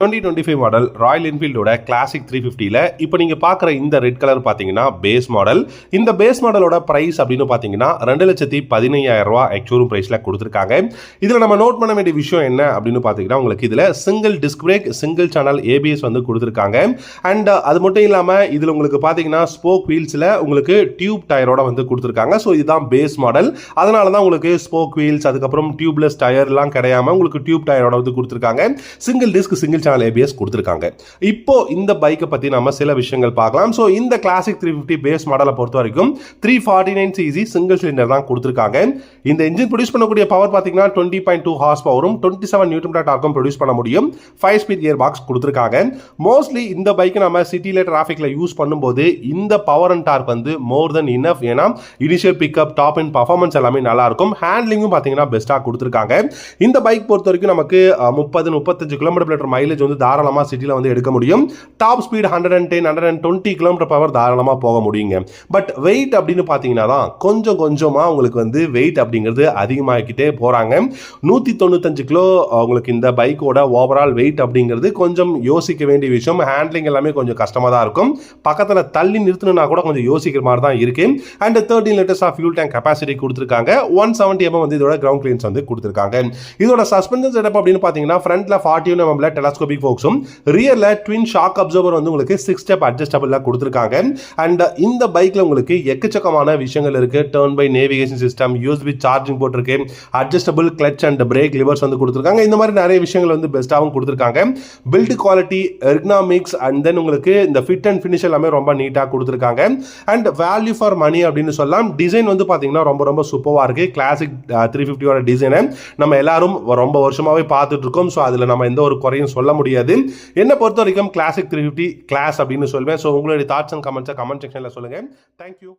2025 model Royal என்ஃபீல்டோட classic 350ல இப்போ நீங்க பார்க்குற இந்த ரெட் கலர் பார்த்தீங்கன்னா பேஸ் மாடல். இந்த பேஸ் மாடலோட பிரைஸ் அப்படின்னு பார்த்தீங்கன்னா 2,15,000 ரூபா எக்ஸ்ஷோரூம் பிரைஸ்ல கொடுத்துருக்காங்க. இதில் நம்ம நோட் பண்ண வேண்டிய விஷயம் என்ன அப்படின்னு பார்த்தீங்கன்னா, உங்களுக்கு இதில் single disc brake, single channel ABS வந்து கொடுத்துருக்காங்க. அண்ட் அது மட்டும் இல்லாமல் இதில் உங்களுக்கு பார்த்தீங்கன்னா ஸ்போக் வீல்ஸில் உங்களுக்கு டியூப் டயரோட வந்து கொடுத்துருக்காங்க. ஸோ இதுதான் பேஸ் மாடல். அதனால தான் உங்களுக்கு ஸ்போக் வீல்ஸ், அதுக்கப்புறம் டியூப்லெஸ் டயர்லாம் கிடையாம உங்களுக்கு டியூப் டயரோட வந்து கொடுத்துருக்காங்க. சிங்கிள் டிஸ்க், சிங்கிள் ABS கொடுத்திருக்காங்க. இப்போ இந்த பைக்கை பத்தி நாம சில விஷயங்கள் பார்க்கலாம். சோ இந்த கிளாசிக் 350 பேஸ் மாடலை பொறுத்த வரைக்கும் 349 cc சிங்கிள் சிலிண்டர் தான் கொடுத்திருக்காங்க. இந்த இன்ஜின் ப்ரொடியூஸ் பண்ணக்கூடிய பவர் பாத்தீங்கன்னா 20.2 ஹார்ஸ் பவரும் 27 நியூட்டன் மீட்டர் டார்க்கும் ப்ரொடியூஸ் பண்ண முடியும். 5 ஸ்பீட் கியர் பாக்ஸ் கொடுத்திருக்காங்க. மோஸ்ட்லி இந்த பைக்கை நம்ம சிட்டில டிராஃபிக்ல யூஸ் பண்ணும்போது இந்த பவர் அண்ட் டார்க் வந்து மோர் தென் இனஃப். ஏன்னா initial pickup, top and performance எல்லாமே நல்லா இருக்கும். ஹேண்ட்லிங்கும் பாத்தீங்கன்னா பெஸ்டா கொடுத்திருக்காங்க. இந்த பைக் பொறுத்த வரைக்கும் நமக்கு 30-35 கிலோமீட்டர் மைலேஜ் வந்து தாராளமா சிட்டில வந்து எடுக்க முடியும். டாப் ஸ்பீட் 110-120 கிலோமீட்டர் பவர் தாராளமா போக முடியுங்க. பட் வெயிட் அப்படின்னு பாத்தீங்கன்னா தான் கொஞ்சம் கொஞ்சமா உங்களுக்கு வந்து வெயிட் அப்படிங்கிறது அதிகமாகிக்கிட்டே போறாங்க. 195 கிலோ உங்களுக்கு இந்த பைக்கோட ஓவரால் வெயிட் அப்படிங்கிறது கொஞ்சம் யோசிக்க வேண்டிய விஷயம். ஹேண்ட்லிங் எல்லாமே கொஞ்சம் கஷ்டமா தான் இருக்கும். பக்கத்துல தள்ளி நிறுத்தணும்னா கூட கொஞ்சம் யோசிக்கிற மாதிரி தான் இருக்கு. And 13 litres of fuel tank capacity கொடுத்திருக்காங்க. 170 mm வந்து இதோட கிரவுண்ட் கிளியரன்ஸ் வந்து கொடுத்திருக்காங்க. இதோட சஸ்பென்ஷன் செட்டப் அப்படின்னு பாத்தீங்கன்னா ஃப்ரண்ட்ல 40 mm டெலஸ்கோபிக் ஃபோக்ஸும், ரியர்ல ட்வின் ஷாக் அப்சர்வர் வந்து உங்களுக்கு 6 ஸ்டெப் அட்ஜஸ்டபிளா கொடுத்திருக்காங்க. அண்ட் இந்த பைக்ல உங்களுக்கு எக்கச்சக்கமான விஷயங்கள் இருக்கு. Turn by navigation system, USB charging port இருக்கு, adjustable clutch and brake levers வந்து கொடுத்திருக்காங்க. இந்த மாதிரி நிறைய விஷயங்கள் வந்து பெஸ்ட்டாகவும் கொடுத்திருக்காங்க. Build quality, ergonomics and then உங்களுக்கு இந்த ஃபிட் அண்ட் ஃபினிஷ் எல்லாமே ரொம்ப நீட்டா கொடுத்திருக்காங்க. அண்ட் வேல்யூ ஃபார் மணி அப்படின்னு சொல்லலாம். டிசைன் வந்து பாத்தீங்கன்னா ரொம்ப ரொம்ப சூப்பரா இருக்கு. கிளாசிக் 350 டிசைனை நம்ம எல்லாரும் ரொம்ப வருஷமாவே பார்த்துட்டு இருக்கோம். ஸோ அதுல நம்ம எந்த ஒரு குறையும் சொல்ல முடியாது. என்ன பொறுத்த வரைக்கும் கிளாசிக் 350 கிளாஸ் அப்படின்னு சொல்வேன். ஸோ உங்களுடைய தாட்ஸ் அண்ட் கமெண்ட்ஸை கமெண்ட் செக்ஷன்ல சொல்லுங்க. தேங்க்யூ.